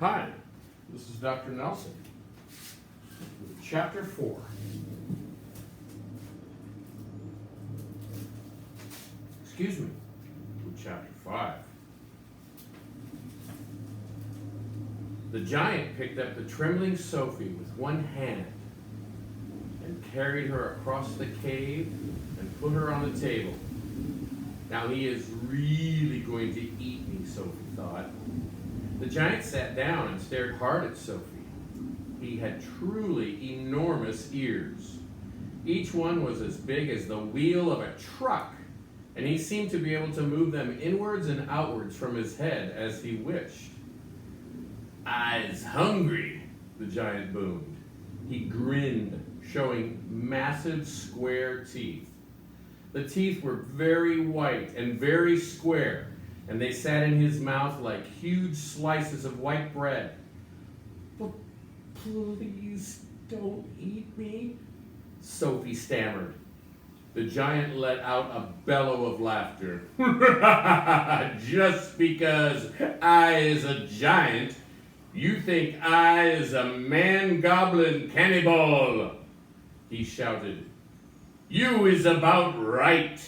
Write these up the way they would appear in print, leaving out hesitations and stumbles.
Hi, this is Dr. Nelson with Chapter 4. Excuse me, with Chapter 5. The giant picked up the trembling Sophie with one hand and carried her across the cave and put her on the table. Now he is really going to eat me, Sophie thought. The giant sat down and stared hard at Sophie. He had truly enormous ears. Each one was as big as the wheel of a truck, and he seemed to be able to move them inwards and outwards from his head as he wished. "I's hungry," the giant boomed. He grinned, showing massive square teeth. The teeth were very white and very square, and they sat in his mouth like huge slices of white bread. "But please don't eat me," Sophie stammered. The giant let out a bellow of laughter. "Just because I is a giant, you think I is a man-goblin cannibal," he shouted. "You is about right.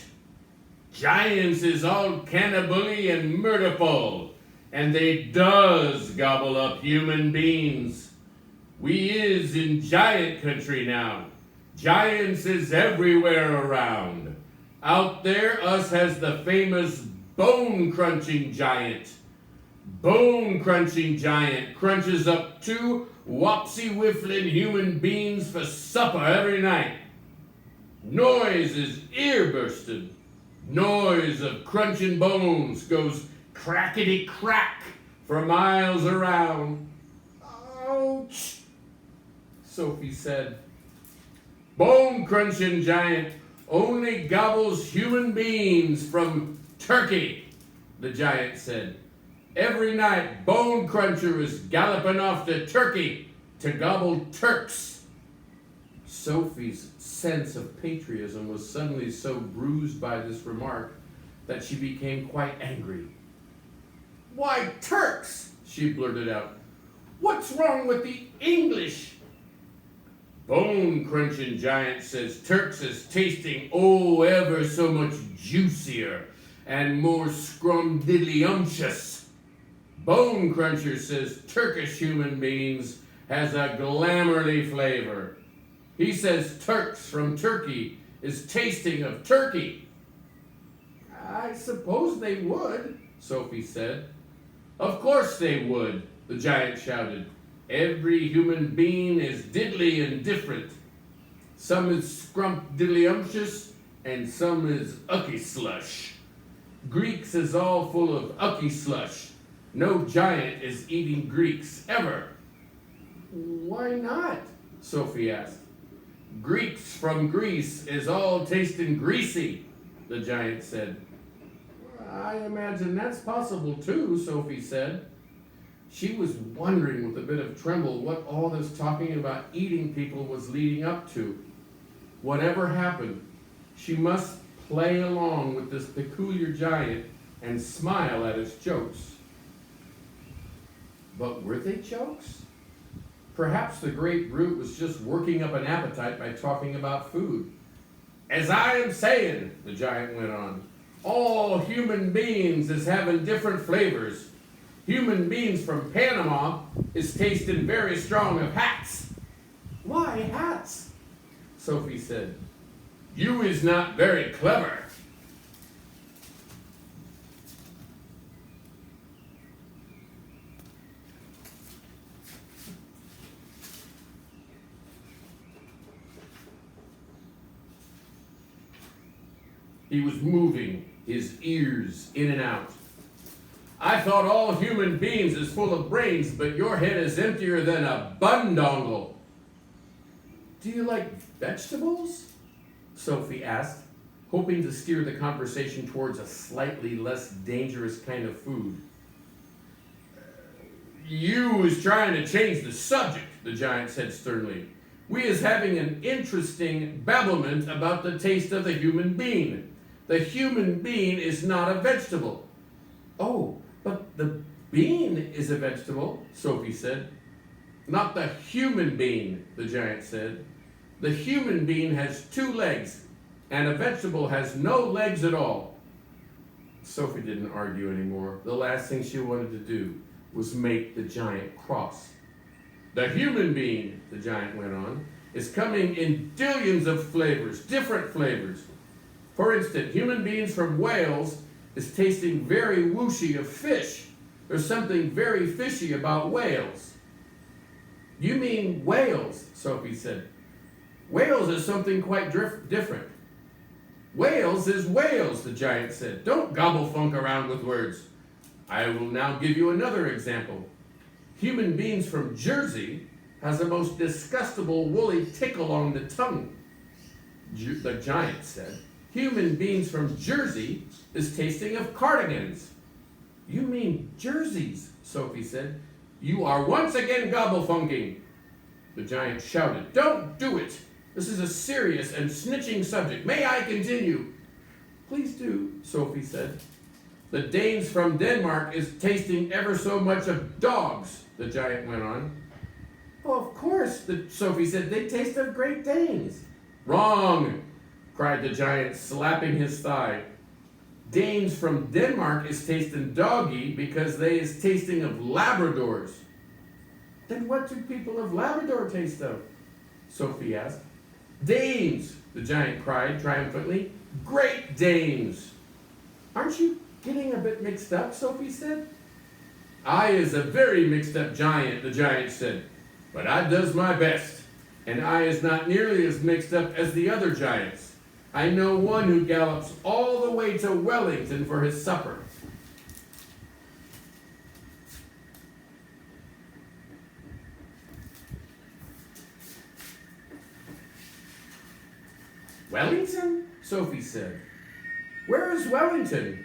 Giants is all cannibally and murderful, and they does gobble up human beings. We is in giant country now. Giants is everywhere around. Out there, us has the famous bone-crunching giant. Bone-crunching giant crunches up 2 wopsy-whifflin' human beings for supper every night. Noise is ear-bursting. Noise of crunching bones goes crackety-crack for miles around." "Ouch," Sophie said. "Bone-crunching giant only gobbles human beings from turkey," the giant said. "Every night, Bone Cruncher is galloping off to Turkey to gobble Turks." Sophie's sense of patriotism was suddenly so bruised by this remark that she became quite angry. "Why, Turks?" she blurted out. "What's wrong with the English?" Bone-crunching giant says Turks is tasting ever so much juicier and more scrumdiddlyumptious. Bone Cruncher says Turkish human beings has a glamourly flavor. He says Turks from Turkey is tasting of turkey." "I suppose they would," Sophie said. "Of course they would," the giant shouted. "Every human being is diddly and different. Some is scrumpdiddlyumptious and some is ucky slush. Greeks is all full of ucky slush. No giant is eating Greeks ever." "Why not?" Sophie asked. "Greeks from Greece is all tasting greasy," the giant said. "I imagine that's possible too," Sophie said. She was wondering with a bit of tremble what all this talking about eating people was leading up to. Whatever happened, she must play along with this peculiar giant and smile at his jokes. But were they jokes? Perhaps the great brute was just working up an appetite by talking about food. "As I am saying," the giant went on, "all human beings is having different flavors. Human beings from Panama is tasting very strong of hats." "Why hats?" Sophie said. "You is not very clever." He was moving his ears in and out. "I thought all human beings is full of brains, but your head is emptier than a bundongle." "Do you like vegetables?" Sophie asked, hoping to steer the conversation towards a slightly less dangerous kind of food. "You is trying to change the subject," the giant said sternly. "We is having an interesting babblement about the taste of the human being. The human being is not a vegetable." "Oh, but the bean is a vegetable, Sophie said. Not the human bean, the giant said. The human being has 2 legs, and a vegetable has no legs at all. Sophie didn't argue anymore. The last thing she wanted to do was make the giant cross. The human being, the giant went on, is coming in billions of flavors, different flavors. For instance, human beings from Wales is tasting very whooshy of fish. There's something very fishy about Wales. You mean Wales, Sophie said. Wales is something quite different. Wales is Wales, the giant said. Don't gobble funk around with words. I will now give you another example. Human beings from Jersey has the most disgustable woolly tickle on the tongue, the giant said. Human beings from Jersey is tasting of cardigans. You mean jerseys, Sophie said. You are once again gobble funking. The giant shouted, Don't do it. This is a serious and snitching subject. May I continue? Please do, Sophie said. The Danes from Denmark is tasting ever so much of dogs, the giant went on. Oh, of course, Sophie said, they taste of Great Danes. Wrong, cried the giant, slapping his thigh. Danes from Denmark is tasting doggy because they is tasting of Labradors. Then what do people of Labrador taste of? Sophie asked. Danes, the giant cried triumphantly. Great Danes. Aren't you getting a bit mixed up, Sophie said. I is a very mixed up giant, the giant said. But I does my best, and I is not nearly as mixed up as the other giants. I know one who gallops all the way to Wellington for his supper. Wellington? Sophie said. Where is Wellington?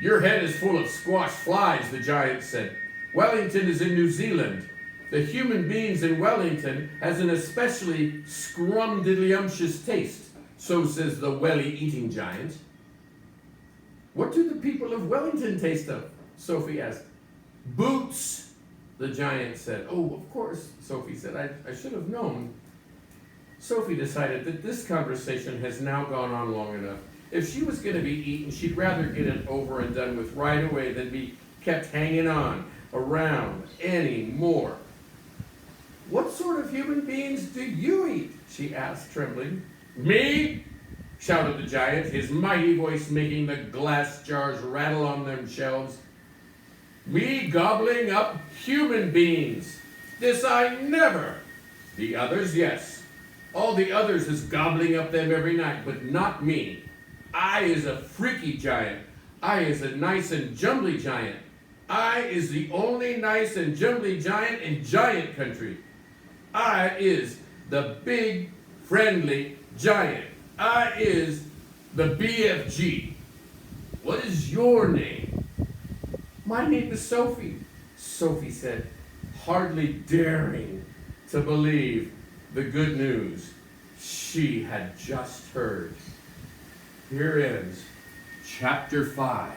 Your head is full of squash flies, the giant said. Wellington is in New Zealand. The human beings in Wellington has an especially scrumdiddlyumptious taste, so says the welly-eating giant. What do the people of Wellington taste of? Sophie asked. Boots, the giant said. Oh, of course, Sophie said. I should have known. Sophie decided that this conversation has now gone on long enough. If she was going to be eaten, she'd rather get it over and done with right away than be kept hanging on around any more. What sort of human beings do you eat? She asked, trembling. Me? Shouted the giant, his mighty voice making the glass jars rattle on them shelves. Me gobbling up human beings. This I never. The others, yes. All the others is gobbling up them every night, but not me. I is a freaky giant. I is a nice and jumbly giant. I is the only nice and jumbly giant in giant country. I is the big, friendly giant. I is the BFG. What is your name? My name is Sophie, Sophie said, hardly daring to believe the good news she had just heard. Here ends Chapter 5.